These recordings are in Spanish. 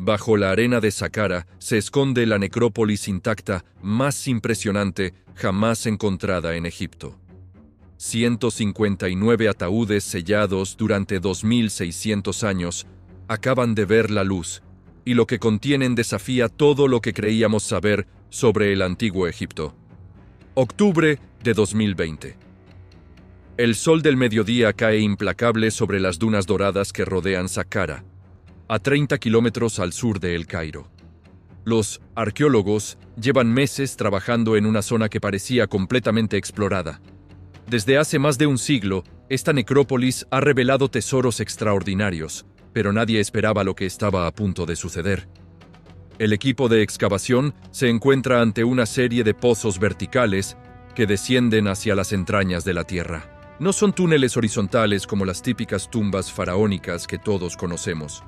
Bajo la arena de Saqqara se esconde la necrópolis intacta más impresionante jamás encontrada en Egipto. 159 ataúdes sellados durante 2600 años acaban de ver la luz, y lo que contienen desafía todo lo que creíamos saber sobre el antiguo Egipto. Octubre de 2020. El sol del mediodía cae implacable sobre las dunas doradas que rodean Saqqara, a 30 kilómetros al sur de El Cairo. Los arqueólogos llevan meses trabajando en una zona que parecía completamente explorada. Desde hace más de un siglo, esta necrópolis ha revelado tesoros extraordinarios, pero nadie esperaba lo que estaba a punto de suceder. El equipo de excavación se encuentra ante una serie de pozos verticales que descienden hacia las entrañas de la tierra. No son túneles horizontales como las típicas tumbas faraónicas que todos conocemos.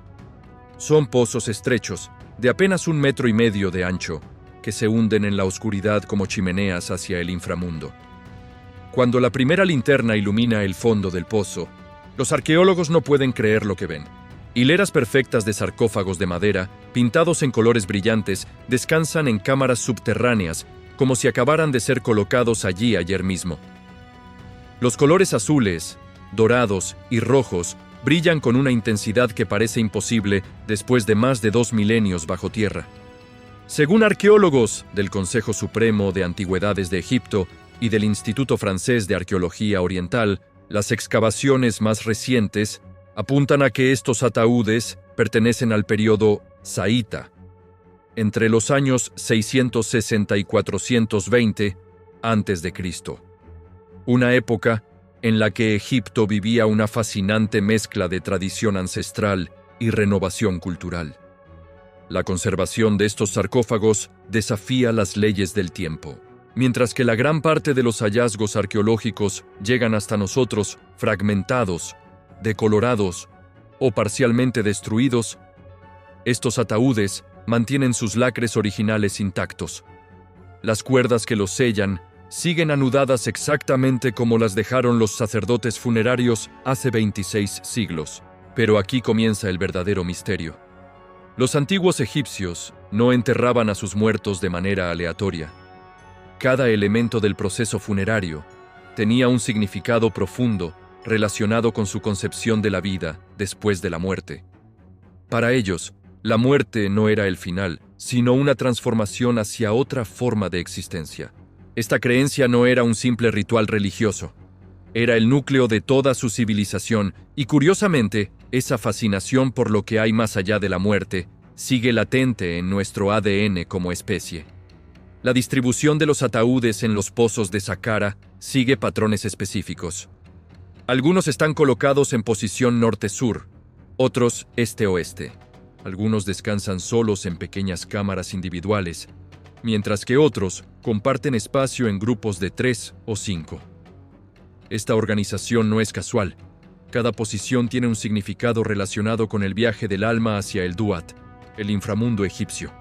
Son pozos estrechos, de apenas 1,5 metros de ancho, que se hunden en la oscuridad como chimeneas hacia el inframundo. Cuando la primera linterna ilumina el fondo del pozo, los arqueólogos no pueden creer lo que ven. Hileras perfectas de sarcófagos de madera, pintados en colores brillantes, descansan en cámaras subterráneas, como si acabaran de ser colocados allí ayer mismo. Los colores azules, dorados y rojos brillan con una intensidad que parece imposible después de más de 2 milenios bajo tierra. Según arqueólogos del Consejo Supremo de Antigüedades de Egipto y del Instituto Francés de Arqueología Oriental, las excavaciones más recientes apuntan a que estos ataúdes pertenecen al período saíta, entre los años 660 y 420 a.C., una época en la que Egipto vivía una fascinante mezcla de tradición ancestral y renovación cultural. La conservación de estos sarcófagos desafía las leyes del tiempo. Mientras que la gran parte de los hallazgos arqueológicos llegan hasta nosotros fragmentados, decolorados o parcialmente destruidos, estos ataúdes mantienen sus lacres originales intactos. Las cuerdas que los sellan siguen anudadas exactamente como las dejaron los sacerdotes funerarios hace 26 siglos. Pero aquí comienza el verdadero misterio. Los antiguos egipcios no enterraban a sus muertos de manera aleatoria. Cada elemento del proceso funerario tenía un significado profundo relacionado con su concepción de la vida después de la muerte. Para ellos, la muerte no era el final, sino una transformación hacia otra forma de existencia. Esta creencia no era un simple ritual religioso, era el núcleo de toda su civilización y, curiosamente, esa fascinación por lo que hay más allá de la muerte sigue latente en nuestro ADN como especie. La distribución de los ataúdes en los pozos de Saqqara sigue patrones específicos. Algunos están colocados en posición norte-sur, otros este-oeste. Algunos descansan solos en pequeñas cámaras individuales, mientras que otros comparten espacio en grupos de 3 o 5. Esta organización no es casual. Cada posición tiene un significado relacionado con el viaje del alma hacia el Duat, el inframundo egipcio.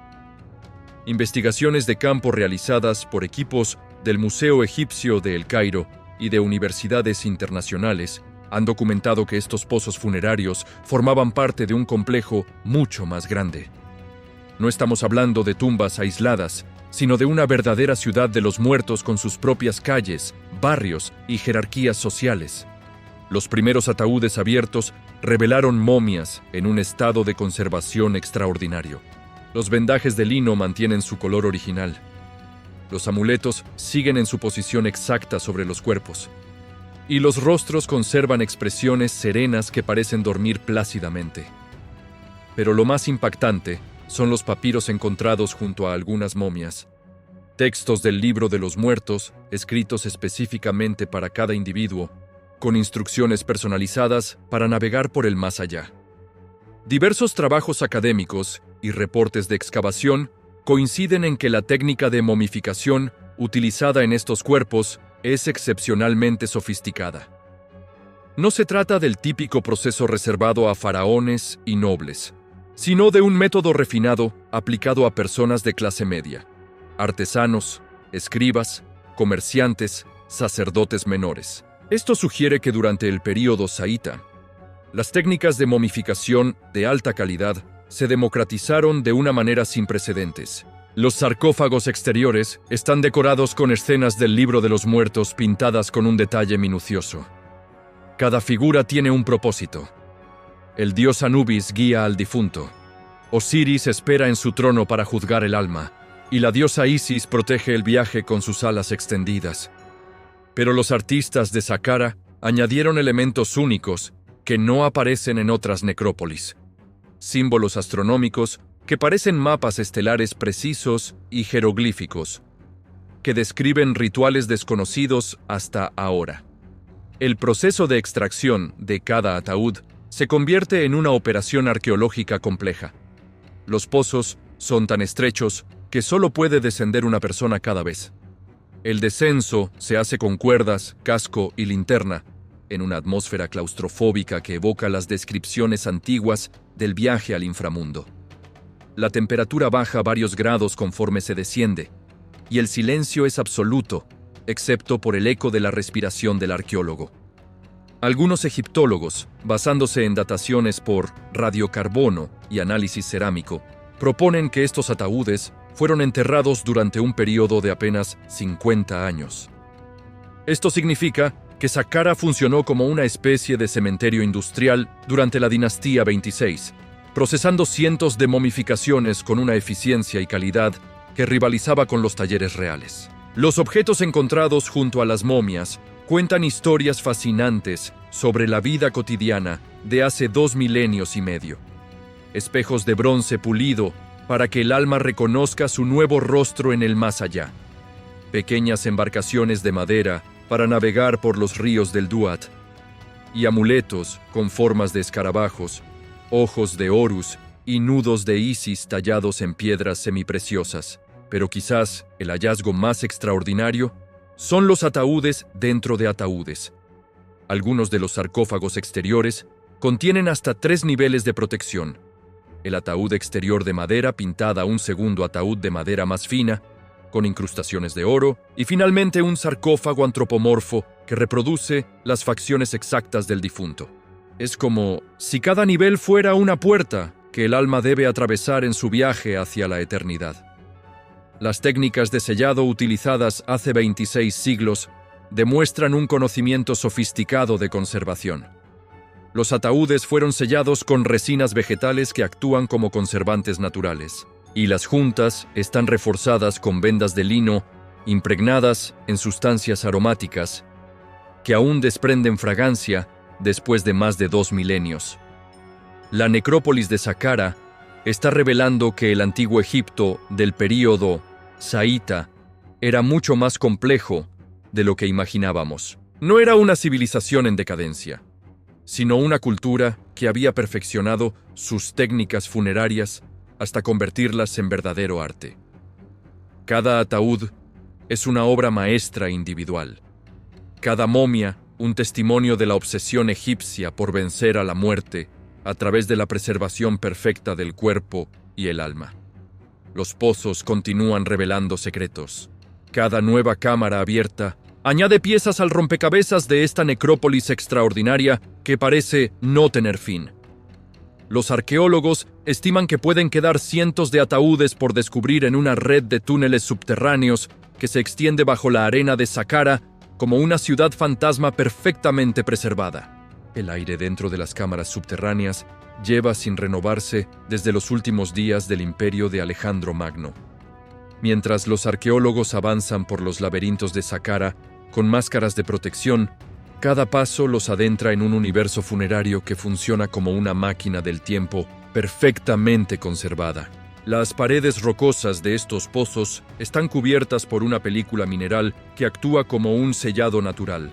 Investigaciones de campo realizadas por equipos del Museo Egipcio de El Cairo y de universidades internacionales han documentado que estos pozos funerarios formaban parte de un complejo mucho más grande. No estamos hablando de tumbas aisladas, sino de una verdadera ciudad de los muertos con sus propias calles, barrios y jerarquías sociales. Los primeros ataúdes abiertos revelaron momias en un estado de conservación extraordinario. Los vendajes de lino mantienen su color original. Los amuletos siguen en su posición exacta sobre los cuerpos. Y los rostros conservan expresiones serenas que parecen dormir plácidamente. Pero lo más impactante son los papiros encontrados junto a algunas momias. Textos del libro de los muertos, escritos específicamente para cada individuo, con instrucciones personalizadas para navegar por el más allá. Diversos trabajos académicos y reportes de excavación coinciden en que la técnica de momificación utilizada en estos cuerpos es excepcionalmente sofisticada. No se trata del típico proceso reservado a faraones y nobles, sino de un método refinado aplicado a personas de clase media, artesanos, escribas, comerciantes, sacerdotes menores. Esto sugiere que durante el período saíta, las técnicas de momificación de alta calidad se democratizaron de una manera sin precedentes. Los sarcófagos exteriores están decorados con escenas del Libro de los Muertos pintadas con un detalle minucioso. Cada figura tiene un propósito. El dios Anubis guía al difunto. Osiris espera en su trono para juzgar el alma, y la diosa Isis protege el viaje con sus alas extendidas. Pero los artistas de Saqqara añadieron elementos únicos que no aparecen en otras necrópolis. Símbolos astronómicos que parecen mapas estelares precisos y jeroglíficos, que describen rituales desconocidos hasta ahora. El proceso de extracción de cada ataúd se convierte en una operación arqueológica compleja. Los pozos son tan estrechos que solo puede descender una persona cada vez. El descenso se hace con cuerdas, casco y linterna, en una atmósfera claustrofóbica que evoca las descripciones antiguas del viaje al inframundo. La temperatura baja varios grados conforme se desciende, y el silencio es absoluto, excepto por el eco de la respiración del arqueólogo. Algunos egiptólogos, basándose en dataciones por radiocarbono y análisis cerámico, proponen que estos ataúdes fueron enterrados durante un periodo de apenas 50 años. Esto significa que Saqqara funcionó como una especie de cementerio industrial durante la dinastía 26, procesando cientos de momificaciones con una eficiencia y calidad que rivalizaba con los talleres reales. Los objetos encontrados junto a las momias cuentan historias fascinantes sobre la vida cotidiana de hace 2 milenios y medio. Espejos de bronce pulido para que el alma reconozca su nuevo rostro en el más allá. Pequeñas embarcaciones de madera para navegar por los ríos del Duat. Y amuletos con formas de escarabajos, ojos de Horus y nudos de Isis tallados en piedras semipreciosas. Pero quizás el hallazgo más extraordinario son los ataúdes dentro de ataúdes. Algunos de los sarcófagos exteriores contienen hasta 3 niveles de protección. El ataúd exterior de madera pintada, un segundo ataúd de madera más fina, con incrustaciones de oro, y finalmente un sarcófago antropomorfo que reproduce las facciones exactas del difunto. Es como si cada nivel fuera una puerta que el alma debe atravesar en su viaje hacia la eternidad. Las técnicas de sellado utilizadas hace 26 siglos demuestran un conocimiento sofisticado de conservación. Los ataúdes fueron sellados con resinas vegetales que actúan como conservantes naturales, y las juntas están reforzadas con vendas de lino impregnadas en sustancias aromáticas que aún desprenden fragancia después de más de 2 milenios. La necrópolis de Saqqara está revelando que el antiguo Egipto del período saíta era mucho más complejo de lo que imaginábamos. No era una civilización en decadencia, sino una cultura que había perfeccionado sus técnicas funerarias hasta convertirlas en verdadero arte. Cada ataúd es una obra maestra individual. Cada momia, un testimonio de la obsesión egipcia por vencer a la muerte a través de la preservación perfecta del cuerpo y el alma. Los pozos continúan revelando secretos. Cada nueva cámara abierta añade piezas al rompecabezas de esta necrópolis extraordinaria que parece no tener fin. Los arqueólogos estiman que pueden quedar cientos de ataúdes por descubrir en una red de túneles subterráneos que se extiende bajo la arena de Saqqara como una ciudad fantasma perfectamente preservada. El aire dentro de las cámaras subterráneas lleva sin renovarse desde los últimos días del imperio de Alejandro Magno. Mientras los arqueólogos avanzan por los laberintos de Saqqara con máscaras de protección, cada paso los adentra en un universo funerario que funciona como una máquina del tiempo perfectamente conservada. Las paredes rocosas de estos pozos están cubiertas por una película mineral que actúa como un sellado natural.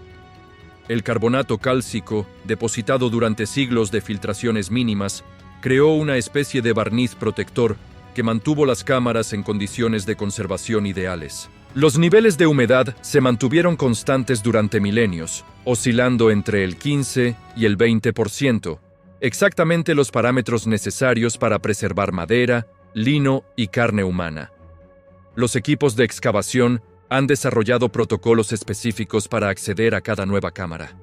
El carbonato cálcico, depositado durante siglos de filtraciones mínimas, creó una especie de barniz protector que mantuvo las cámaras en condiciones de conservación ideales. Los niveles de humedad se mantuvieron constantes durante milenios, oscilando entre el 15 y el 20%, exactamente los parámetros necesarios para preservar madera, lino y carne humana. Los equipos de excavación han desarrollado protocolos específicos para acceder a cada nueva cámara.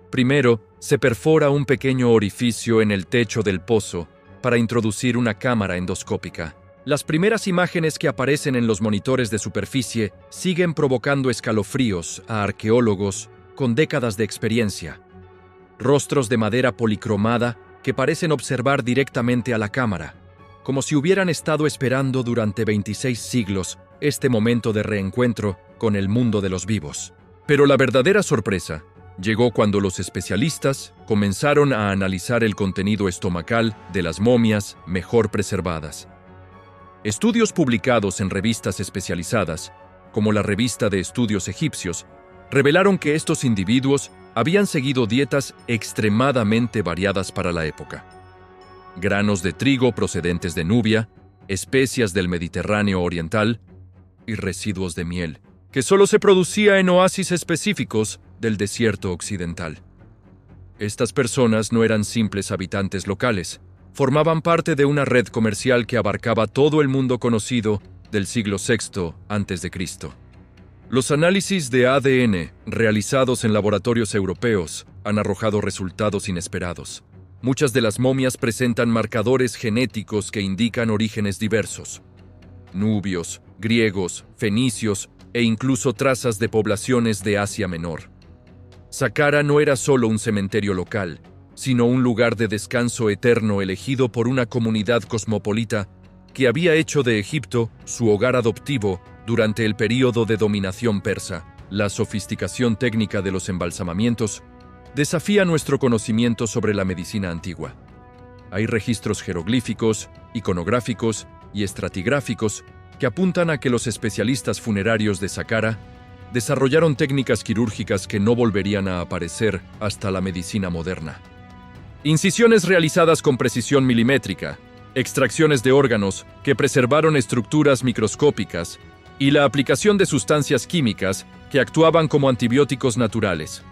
Primero, se perfora un pequeño orificio en el techo del pozo para introducir una cámara endoscópica. Las primeras imágenes que aparecen en los monitores de superficie siguen provocando escalofríos a arqueólogos con décadas de experiencia. Rostros de madera policromada que parecen observar directamente a la cámara, como si hubieran estado esperando durante 26 siglos este momento de reencuentro con el mundo de los vivos. Pero la verdadera sorpresa llegó cuando los especialistas comenzaron a analizar el contenido estomacal de las momias mejor preservadas. Estudios publicados en revistas especializadas, como la Revista de Estudios Egipcios, revelaron que estos individuos habían seguido dietas extremadamente variadas para la época. Granos de trigo procedentes de Nubia, especias del Mediterráneo oriental y residuos de miel, que solo se producía en oasis específicos del desierto occidental. Estas personas no eran simples habitantes locales, formaban parte de una red comercial que abarcaba todo el mundo conocido del siglo VI a.C. Los análisis de ADN realizados en laboratorios europeos han arrojado resultados inesperados. Muchas de las momias presentan marcadores genéticos que indican orígenes diversos: nubios, griegos, fenicios e incluso trazas de poblaciones de Asia Menor. Saqqara no era solo un cementerio local, sino un lugar de descanso eterno elegido por una comunidad cosmopolita que había hecho de Egipto su hogar adoptivo durante el período de dominación persa. La sofisticación técnica de los embalsamamientos desafía nuestro conocimiento sobre la medicina antigua. Hay registros jeroglíficos, iconográficos y estratigráficos que apuntan a que los especialistas funerarios de Saqqara desarrollaron técnicas quirúrgicas que no volverían a aparecer hasta la medicina moderna. Incisiones realizadas con precisión milimétrica, extracciones de órganos que preservaron estructuras microscópicas y la aplicación de sustancias químicas que actuaban como antibióticos naturales.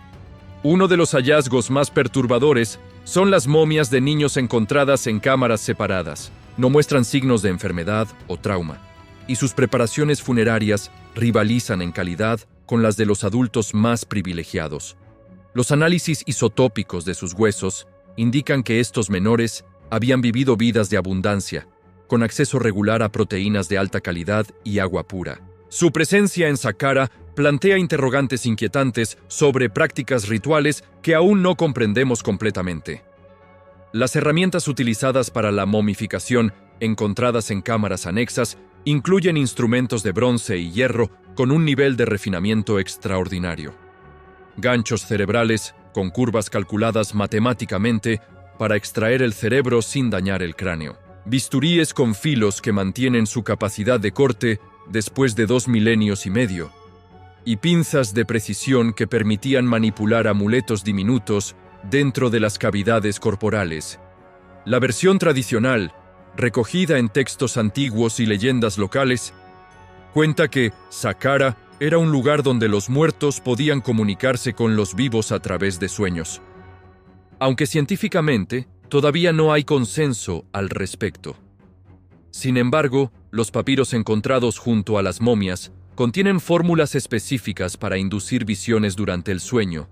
Uno de los hallazgos más perturbadores son las momias de niños encontradas en cámaras separadas. No muestran signos de enfermedad o trauma, y sus preparaciones funerarias rivalizan en calidad con las de los adultos más privilegiados. Los análisis isotópicos de sus huesos indican que estos menores habían vivido vidas de abundancia, con acceso regular a proteínas de alta calidad y agua pura. Su presencia en Saqqara plantea interrogantes inquietantes sobre prácticas rituales que aún no comprendemos completamente. Las herramientas utilizadas para la momificación, encontradas en cámaras anexas, incluyen instrumentos de bronce y hierro con un nivel de refinamiento extraordinario. Ganchos cerebrales con curvas calculadas matemáticamente para extraer el cerebro sin dañar el cráneo. Bisturíes con filos que mantienen su capacidad de corte después de 2 milenios y medio. Y pinzas de precisión que permitían manipular amuletos diminutos dentro de las cavidades corporales. La versión tradicional, recogida en textos antiguos y leyendas locales, cuenta que Saqqara era un lugar donde los muertos podían comunicarse con los vivos a través de sueños. Aunque científicamente todavía no hay consenso al respecto. Sin embargo, los papiros encontrados junto a las momias contienen fórmulas específicas para inducir visiones durante el sueño,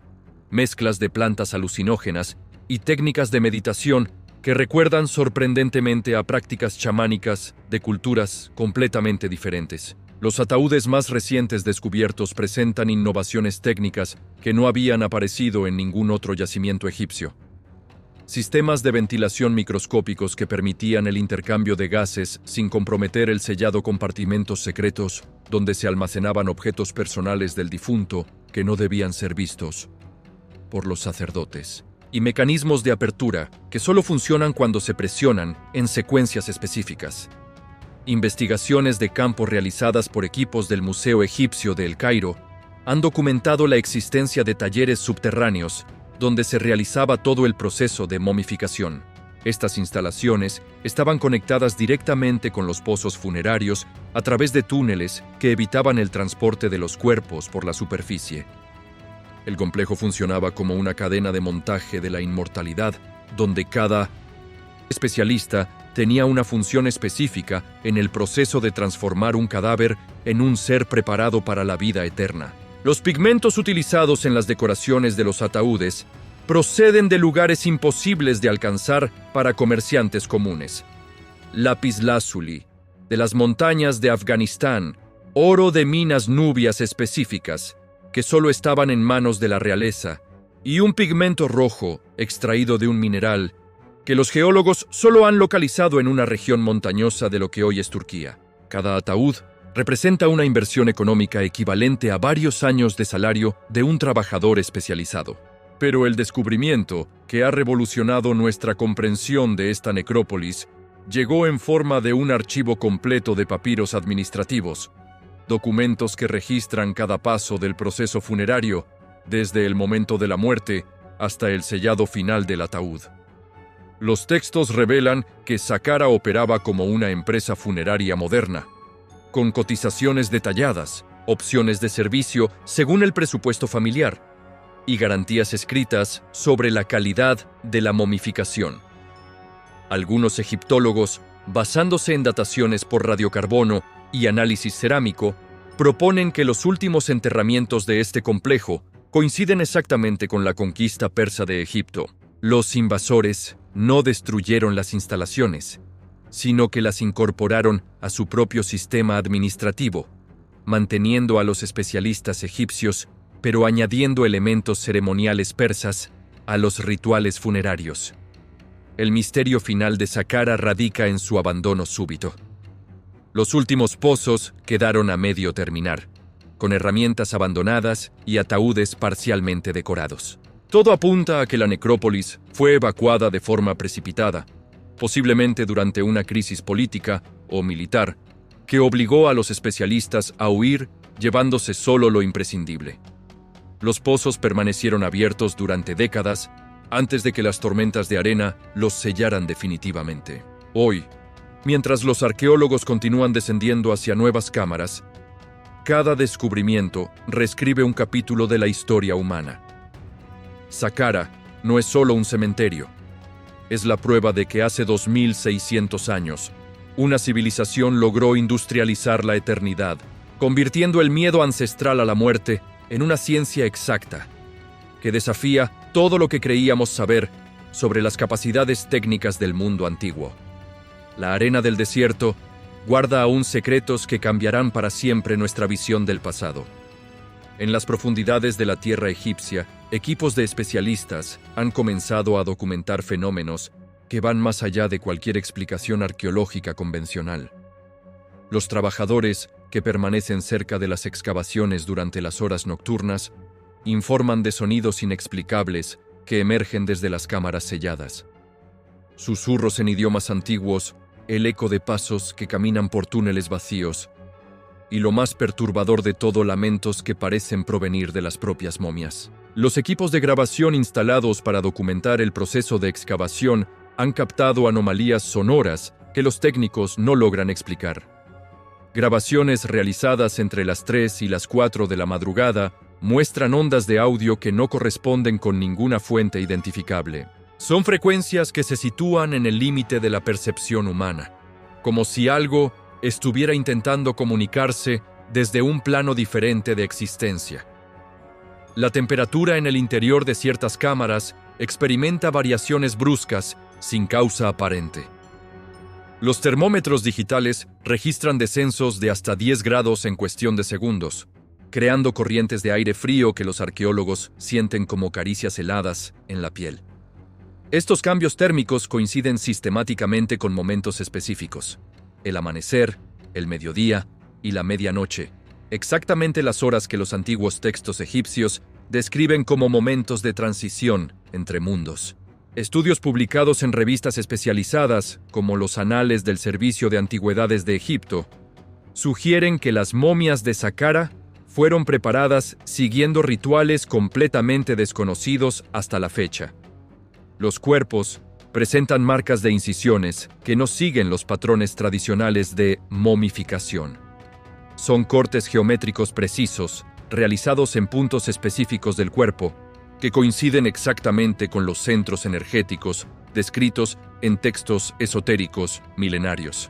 mezclas de plantas alucinógenas y técnicas de meditación que recuerdan sorprendentemente a prácticas chamánicas de culturas completamente diferentes. Los ataúdes más recientes descubiertos presentan innovaciones técnicas que no habían aparecido en ningún otro yacimiento egipcio. Sistemas de ventilación microscópicos que permitían el intercambio de gases sin comprometer el sellado, compartimentos secretos donde se almacenaban objetos personales del difunto que no debían ser vistos por los sacerdotes, y mecanismos de apertura que solo funcionan cuando se presionan en secuencias específicas. Investigaciones de campo realizadas por equipos del Museo Egipcio de El Cairo han documentado la existencia de talleres subterráneos donde se realizaba todo el proceso de momificación. Estas instalaciones estaban conectadas directamente con los pozos funerarios a través de túneles que evitaban el transporte de los cuerpos por la superficie. El complejo funcionaba como una cadena de montaje de la inmortalidad, donde cada especialista tenía una función específica en el proceso de transformar un cadáver en un ser preparado para la vida eterna. Los pigmentos utilizados en las decoraciones de los ataúdes proceden de lugares imposibles de alcanzar para comerciantes comunes. Lapislázuli, de las montañas de Afganistán, oro de minas nubias específicas, que solo estaban en manos de la realeza, y un pigmento rojo, extraído de un mineral, que los geólogos solo han localizado en una región montañosa de lo que hoy es Turquía. Cada ataúd representa una inversión económica equivalente a varios años de salario de un trabajador especializado. Pero el descubrimiento, que ha revolucionado nuestra comprensión de esta necrópolis, llegó en forma de un archivo completo de papiros administrativos, documentos que registran cada paso del proceso funerario, desde el momento de la muerte hasta el sellado final del ataúd. Los textos revelan que Saqqara operaba como una empresa funeraria moderna, con cotizaciones detalladas, opciones de servicio según el presupuesto familiar y garantías escritas sobre la calidad de la momificación. Algunos egiptólogos, basándose en dataciones por radiocarbono y análisis cerámico, proponen que los últimos enterramientos de este complejo coinciden exactamente con la conquista persa de Egipto. Los invasores no destruyeron las instalaciones, sino que las incorporaron a su propio sistema administrativo, manteniendo a los especialistas egipcios, pero añadiendo elementos ceremoniales persas a los rituales funerarios. El misterio final de Saqqara radica en su abandono súbito. Los últimos pozos quedaron a medio terminar, con herramientas abandonadas y ataúdes parcialmente decorados. Todo apunta a que la necrópolis fue evacuada de forma precipitada, posiblemente durante una crisis política o militar, que obligó a los especialistas a huir llevándose solo lo imprescindible. Los pozos permanecieron abiertos durante décadas antes de que las tormentas de arena los sellaran definitivamente. Hoy, mientras los arqueólogos continúan descendiendo hacia nuevas cámaras, cada descubrimiento reescribe un capítulo de la historia humana. Saqqara no es solo un cementerio, es la prueba de que hace 2600 años, una civilización logró industrializar la eternidad, convirtiendo el miedo ancestral a la muerte en una ciencia exacta, que desafía todo lo que creíamos saber sobre las capacidades técnicas del mundo antiguo. La arena del desierto guarda aún secretos que cambiarán para siempre nuestra visión del pasado. En las profundidades de la tierra egipcia, equipos de especialistas han comenzado a documentar fenómenos que van más allá de cualquier explicación arqueológica convencional. Los trabajadores que permanecen cerca de las excavaciones durante las horas nocturnas informan de sonidos inexplicables que emergen desde las cámaras selladas. Susurros en idiomas antiguos, el eco de pasos que caminan por túneles vacíos, y lo más perturbador de todo, lamentos que parecen provenir de las propias momias. Los equipos de grabación instalados para documentar el proceso de excavación han captado anomalías sonoras que los técnicos no logran explicar. Grabaciones realizadas entre las 3 y las 4 de la madrugada muestran ondas de audio que no corresponden con ninguna fuente identificable. Son frecuencias que se sitúan en el límite de la percepción humana, como si algo estuviera intentando comunicarse desde un plano diferente de existencia. La temperatura en el interior de ciertas cámaras experimenta variaciones bruscas sin causa aparente. Los termómetros digitales registran descensos de hasta 10 grados en cuestión de segundos, creando corrientes de aire frío que los arqueólogos sienten como caricias heladas en la piel. Estos cambios térmicos coinciden sistemáticamente con momentos específicos: el amanecer, el mediodía y la medianoche, exactamente las horas que los antiguos textos egipcios describen como momentos de transición entre mundos. Estudios publicados en revistas especializadas, como los Anales del Servicio de Antigüedades de Egipto, sugieren que las momias de Saqqara fueron preparadas siguiendo rituales completamente desconocidos hasta la fecha. Los cuerpos presentan marcas de incisiones que no siguen los patrones tradicionales de momificación. Son cortes geométricos precisos, realizados en puntos específicos del cuerpo, que coinciden exactamente con los centros energéticos descritos en textos esotéricos milenarios.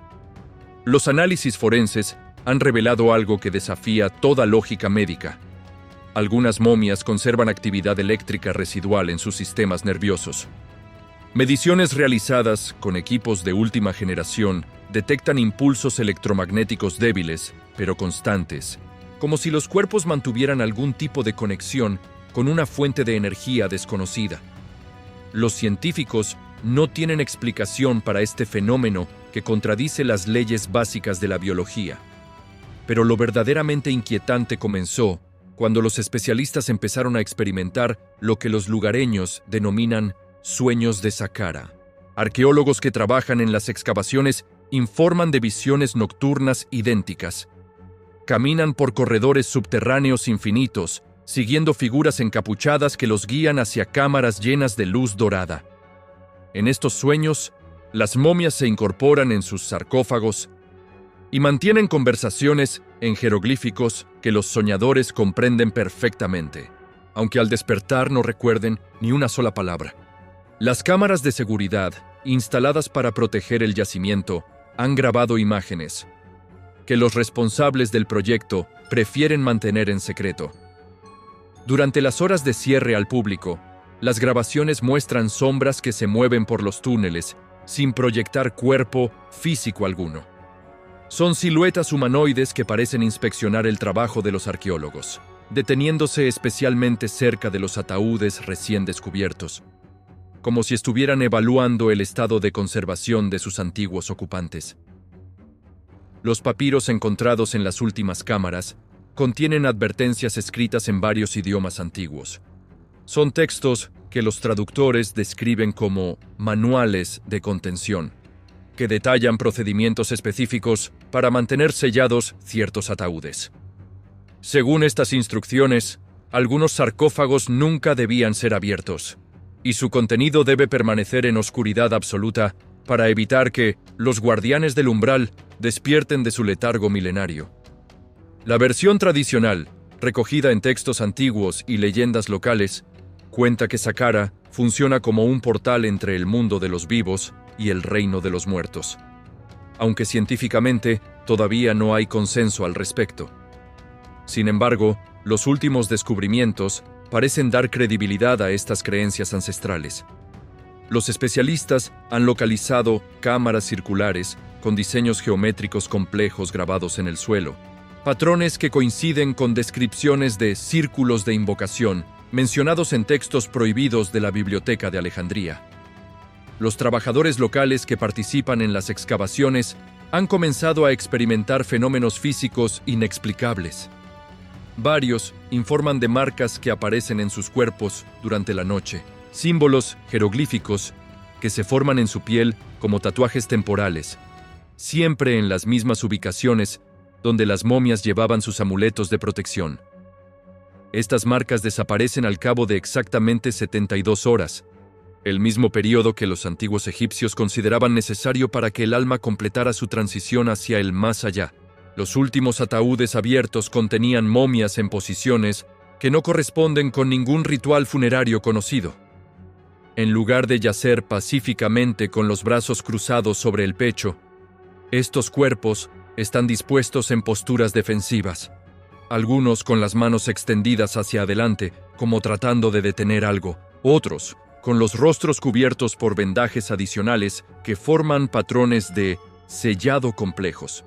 Los análisis forenses han revelado algo que desafía toda lógica médica. Algunas momias conservan actividad eléctrica residual en sus sistemas nerviosos. Mediciones realizadas con equipos de última generación detectan impulsos electromagnéticos débiles, pero constantes, como si los cuerpos mantuvieran algún tipo de conexión con una fuente de energía desconocida. Los científicos no tienen explicación para este fenómeno que contradice las leyes básicas de la biología. Pero lo verdaderamente inquietante comenzó cuando los especialistas empezaron a experimentar lo que los lugareños denominan sueños de Saqqara. Arqueólogos que trabajan en las excavaciones informan de visiones nocturnas idénticas. Caminan por corredores subterráneos infinitos, siguiendo figuras encapuchadas que los guían hacia cámaras llenas de luz dorada. En estos sueños, las momias se incorporan en sus sarcófagos y mantienen conversaciones en jeroglíficos que los soñadores comprenden perfectamente, aunque al despertar no recuerden ni una sola palabra. Las cámaras de seguridad, instaladas para proteger el yacimiento, han grabado imágenes que los responsables del proyecto prefieren mantener en secreto. Durante las horas de cierre al público, las grabaciones muestran sombras que se mueven por los túneles sin proyectar cuerpo físico alguno. Son siluetas humanoides que parecen inspeccionar el trabajo de los arqueólogos, deteniéndose especialmente cerca de los ataúdes recién descubiertos, como si estuvieran evaluando el estado de conservación de sus antiguos ocupantes. Los papiros encontrados en las últimas cámaras contienen advertencias escritas en varios idiomas antiguos. Son textos que los traductores describen como manuales de contención, que detallan procedimientos específicos para mantener sellados ciertos ataúdes. Según estas instrucciones, algunos sarcófagos nunca debían ser abiertos, y su contenido debe permanecer en oscuridad absoluta para evitar que los guardianes del umbral despierten de su letargo milenario. La versión tradicional, recogida en textos antiguos y leyendas locales, cuenta que Saqqara funciona como un portal entre el mundo de los vivos y el reino de los muertos, aunque científicamente todavía no hay consenso al respecto. Sin embargo, los últimos descubrimientos parecen dar credibilidad a estas creencias ancestrales. Los especialistas han localizado cámaras circulares con diseños geométricos complejos grabados en el suelo, patrones que coinciden con descripciones de círculos de invocación mencionados en textos prohibidos de la Biblioteca de Alejandría. Los trabajadores locales que participan en las excavaciones han comenzado a experimentar fenómenos físicos inexplicables. Varios informan de marcas que aparecen en sus cuerpos durante la noche, símbolos jeroglíficos que se forman en su piel como tatuajes temporales, siempre en las mismas ubicaciones donde las momias llevaban sus amuletos de protección. Estas marcas desaparecen al cabo de exactamente 72 horas, el mismo periodo que los antiguos egipcios consideraban necesario para que el alma completara su transición hacia el más allá. Los últimos ataúdes abiertos contenían momias en posiciones que no corresponden con ningún ritual funerario conocido. En lugar de yacer pacíficamente con los brazos cruzados sobre el pecho, estos cuerpos están dispuestos en posturas defensivas, algunos con las manos extendidas hacia adelante, como tratando de detener algo, otros con los rostros cubiertos por vendajes adicionales que forman patrones de sellado complejos.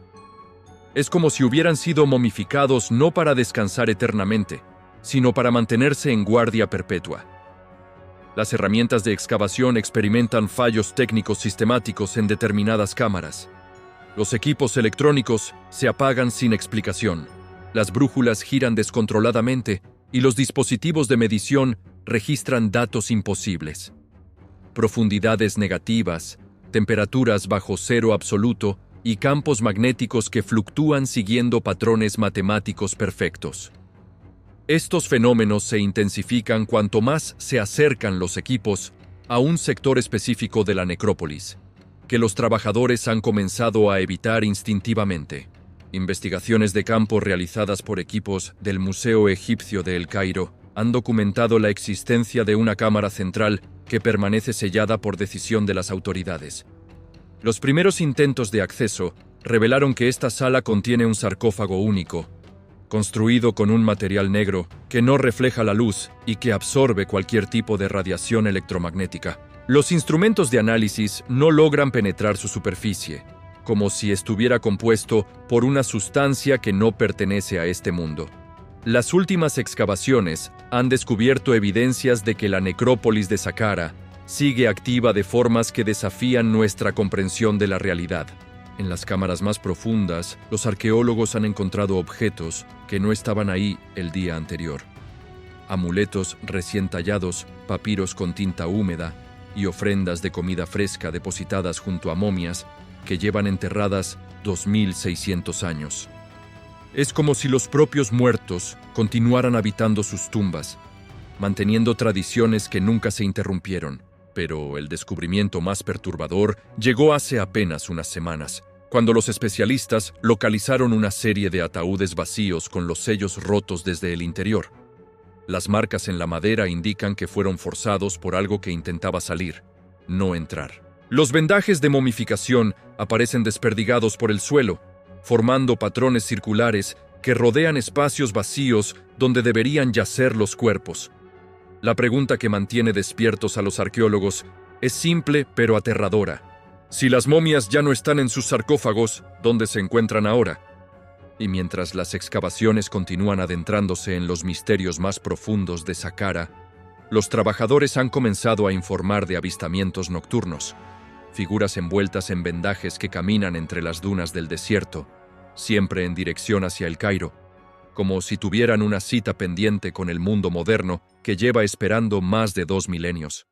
Es como si hubieran sido momificados no para descansar eternamente, sino para mantenerse en guardia perpetua. Las herramientas de excavación experimentan fallos técnicos sistemáticos en determinadas cámaras. Los equipos electrónicos se apagan sin explicación, las brújulas giran descontroladamente y los dispositivos de medición registran datos imposibles. Profundidades negativas, temperaturas bajo cero absoluto y campos magnéticos que fluctúan siguiendo patrones matemáticos perfectos. Estos fenómenos se intensifican cuanto más se acercan los equipos a un sector específico de la necrópolis, que los trabajadores han comenzado a evitar instintivamente. Investigaciones de campo realizadas por equipos del Museo Egipcio de El Cairo han documentado la existencia de una cámara central que permanece sellada por decisión de las autoridades. Los primeros intentos de acceso revelaron que esta sala contiene un sarcófago único, construido con un material negro que no refleja la luz y que absorbe cualquier tipo de radiación electromagnética. Los instrumentos de análisis no logran penetrar su superficie, como si estuviera compuesto por una sustancia que no pertenece a este mundo. Las últimas excavaciones han descubierto evidencias de que la necrópolis de Saqqara sigue activa de formas que desafían nuestra comprensión de la realidad. En las cámaras más profundas, los arqueólogos han encontrado objetos que no estaban ahí el día anterior. Amuletos recién tallados, papiros con tinta húmeda y ofrendas de comida fresca depositadas junto a momias que llevan enterradas 2600 años. Es como si los propios muertos continuaran habitando sus tumbas, manteniendo tradiciones que nunca se interrumpieron. Pero el descubrimiento más perturbador llegó hace apenas unas semanas, cuando los especialistas localizaron una serie de ataúdes vacíos con los sellos rotos desde el interior. Las marcas en la madera indican que fueron forzados por algo que intentaba salir, no entrar. Los vendajes de momificación aparecen desperdigados por el suelo, formando patrones circulares que rodean espacios vacíos donde deberían yacer los cuerpos. La pregunta que mantiene despiertos a los arqueólogos es simple pero aterradora. Si las momias ya no están en sus sarcófagos, ¿dónde se encuentran ahora? Y mientras las excavaciones continúan adentrándose en los misterios más profundos de Saqqara, los trabajadores han comenzado a informar de avistamientos nocturnos, figuras envueltas en vendajes que caminan entre las dunas del desierto, siempre en dirección hacia el Cairo, como si tuvieran una cita pendiente con el mundo moderno que lleva esperando más de 2 milenios.